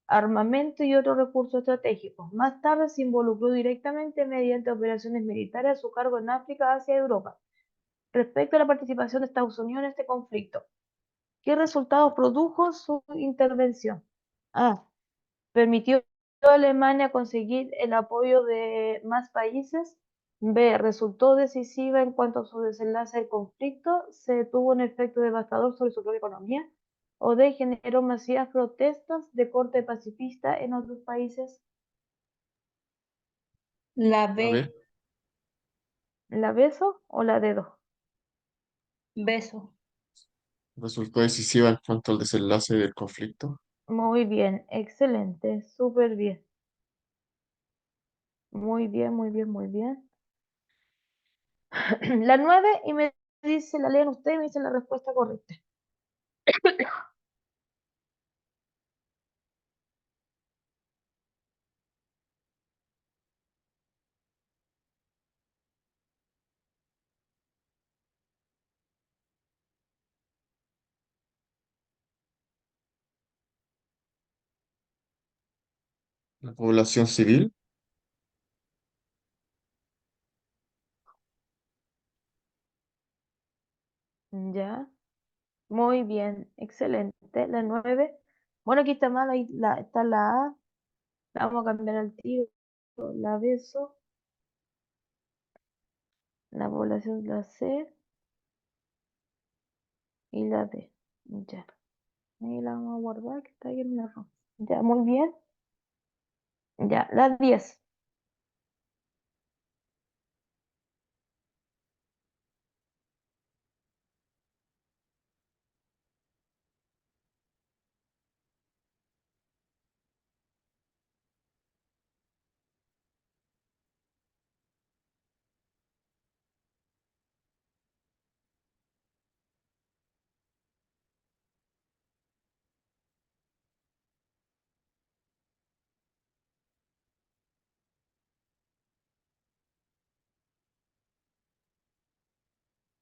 armamento y otros recursos estratégicos. Más tarde se involucró directamente mediante operaciones militares a su cargo en África, Asia y Europa. Respecto a la participación de Estados Unidos en este conflicto, ¿qué resultados produjo su intervención? A. Permitió a Alemania conseguir el apoyo de más países. B. Resultó decisiva en cuanto a su desenlace del conflicto. C. Tuvo un efecto devastador sobre su propia economía. O D. Generó masivas protestas de corte pacifista en otros países. La La B. B. ¿La beso o la dedo? Beso. Resultó decisiva en cuanto al desenlace del conflicto. Muy bien, excelente, súper bien. Muy bien, muy bien, muy bien. La 9 y me dice, la leen ustedes y me dicen la respuesta correcta. La población civil. Ya, muy bien, excelente. La 9. Bueno, aquí está mal, ahí está la A. La vamos a cambiar al tiro. La beso. La población la C y la D. Ya. Ahí la vamos a guardar, que está ahí en el error. Ya, muy bien. Ya, la 10.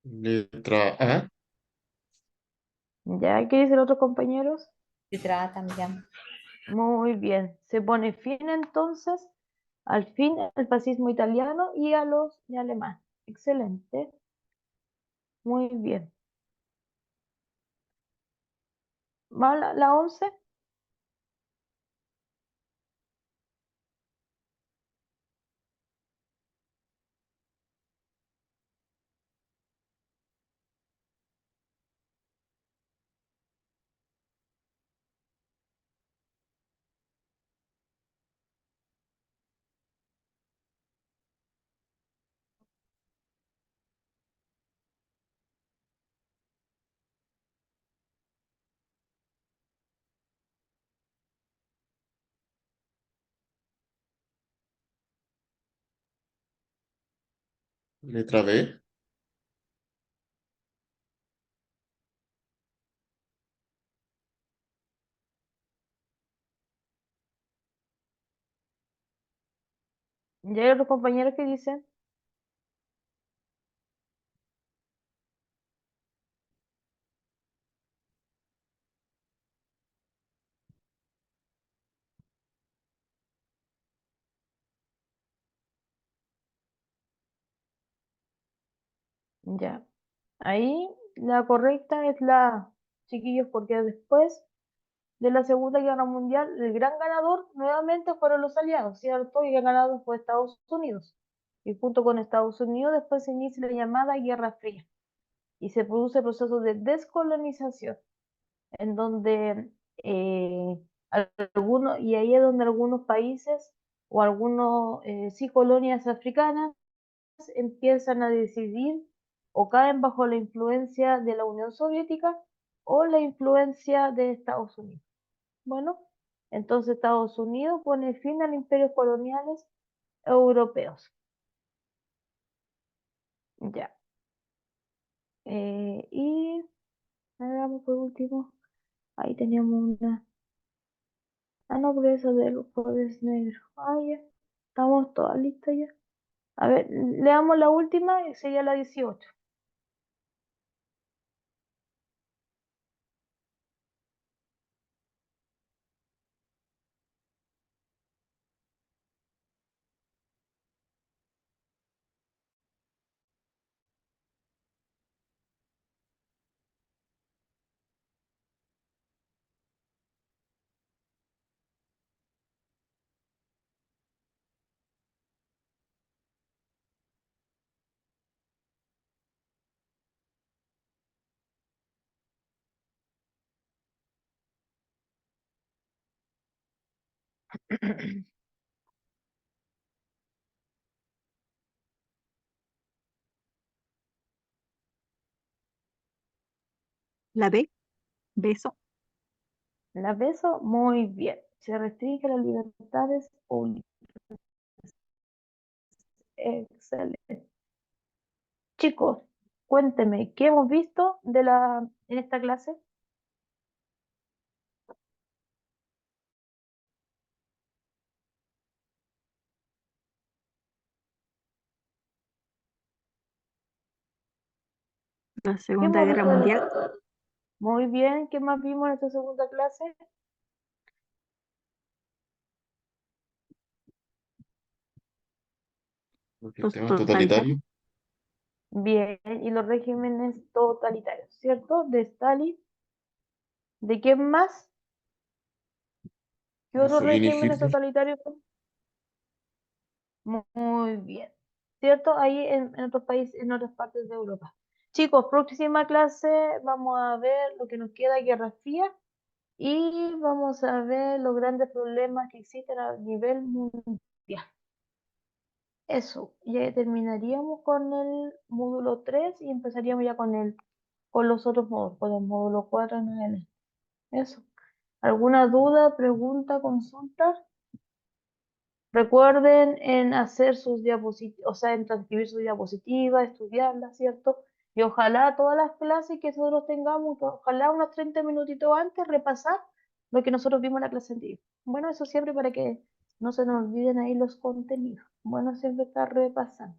Letra A. Ya, ¿qué dicen los otros compañeros? Letra A también. Muy bien. Se pone fin entonces al fin al fascismo italiano y a los de alemán. Excelente. Muy bien. ¿Va la 11? Letra B. ¿Ya hay otros compañeros que dicen? Ya. Ahí la correcta es la A, chiquillos, porque después de la Segunda Guerra Mundial, el gran ganador nuevamente fueron los aliados, ¿cierto? Y el ganador fue Estados Unidos. Y junto con Estados Unidos después se inicia la llamada Guerra Fría y se produce el proceso de descolonización, en donde algunos, y ahí es donde algunos países o algunos, sí, colonias africanas empiezan a decidir o caen bajo la influencia de la Unión Soviética o la influencia de Estados Unidos. Bueno, entonces Estados Unidos pone fin a los imperios coloniales europeos. Ya. Y hagamos por último, ahí teníamos una. Ah, no, pero eso del jueves negro. Ah, ya. Estamos todas listas ya. A ver, leamos la última, que sería la 18. La B, beso. La beso muy bien. Se restringe las libertades públicas. Excelente. Chicos, cuénteme, ¿qué hemos visto en esta clase? La ¿Qué Segunda hemos Guerra visto Mundial. Muy bien, ¿qué más vimos en esta segunda clase? Los Los sistemas totalitarios. totalitarios. Bien, y los regímenes totalitarios, ¿cierto? De Stalin. ¿De quién más? ¿Qué otros Mussolini y regímenes Hitler. totalitarios? Muy bien, ¿cierto? Ahí en otros países, en otras partes de Europa. Chicos, próxima clase vamos a ver lo que nos queda de Guerra Fría y vamos a ver los grandes problemas que existen a nivel mundial. Eso, ya terminaríamos con el módulo 3 y empezaríamos ya con los otros módulos, con el módulo 4 en adelante. Eso. ¿Alguna duda, pregunta, consulta? Recuerden en hacer sus diapositivas, o sea, en transcribir sus diapositivas, estudiarlas, ¿cierto? Y ojalá todas las clases que nosotros tengamos, ojalá unos 30 minutitos antes, repasar lo que nosotros vimos en la clase anterior. Bueno, eso siempre para que no se nos olviden ahí los contenidos. Bueno, siempre estar repasando.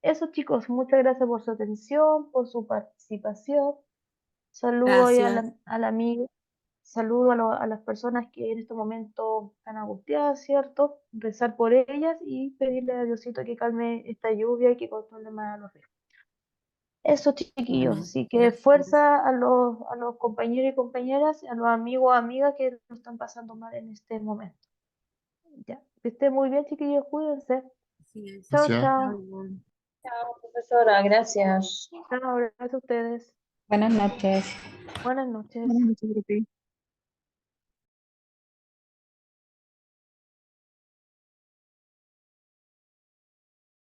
Eso, chicos, muchas gracias por su atención, por su participación. Saludo ahí Gracias. a la amiga. Saludo a las personas que en este momento están angustiadas, ¿cierto? Rezar por ellas y pedirle a Diosito que calme esta lluvia y que controle más a los ríos. Eso, chiquillos. Así que Gracias. fuerza a los compañeros y compañeras, a los amigos o amigas que nos están pasando mal en este momento. Ya. Que estén muy bien, chiquillos. Cuídense. Chao, Gracias. chao. Chao, profesora, gracias. Chao, gracias a ustedes. Buenas noches. Buenas noches. Buenas noches, profe.